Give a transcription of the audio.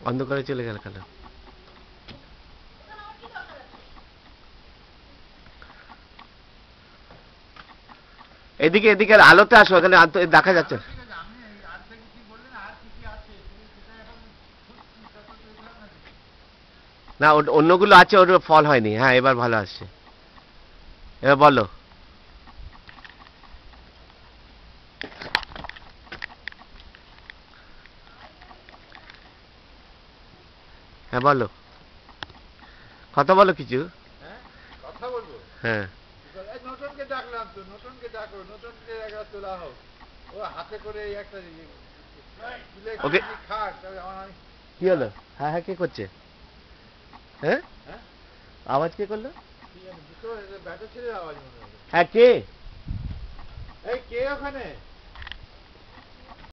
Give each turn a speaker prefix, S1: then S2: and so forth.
S1: অন্ধকারে চলে গেল কেন? এদিকে এদিকে আলোতে আসো, এখানে দেখা যাচ্ছে। না, অন্যগুলো আছে, ওর ফল হয়নি। হ্যাঁ, এবার ভালো আসছে। এবার বলো। হ্যাঁ বলো, কথা বলো কিছু।
S2: হ্যাঁ, কথা বলবো।
S1: হ্যাঁ।
S2: নতুনকে ডাকলাম তো, নতুনকে ডাকো, নতুনকে একবার তোলা হোক। ও হাতে করে এই একটা তুলে
S1: ওকে।
S2: খাক, তবে আমার
S1: কি হলো? হ্যাঁ হ্যাঁ, কে করছে? হ্যাঁ,
S2: হ্যাঁ
S1: আওয়াজ কে করলো?
S2: কি জানি, বুঝতে পারছি ব্যাটা ছেলের আওয়াজ মনে হলো।
S1: হ্যাঁ, কে?
S2: এই কে ওখানে?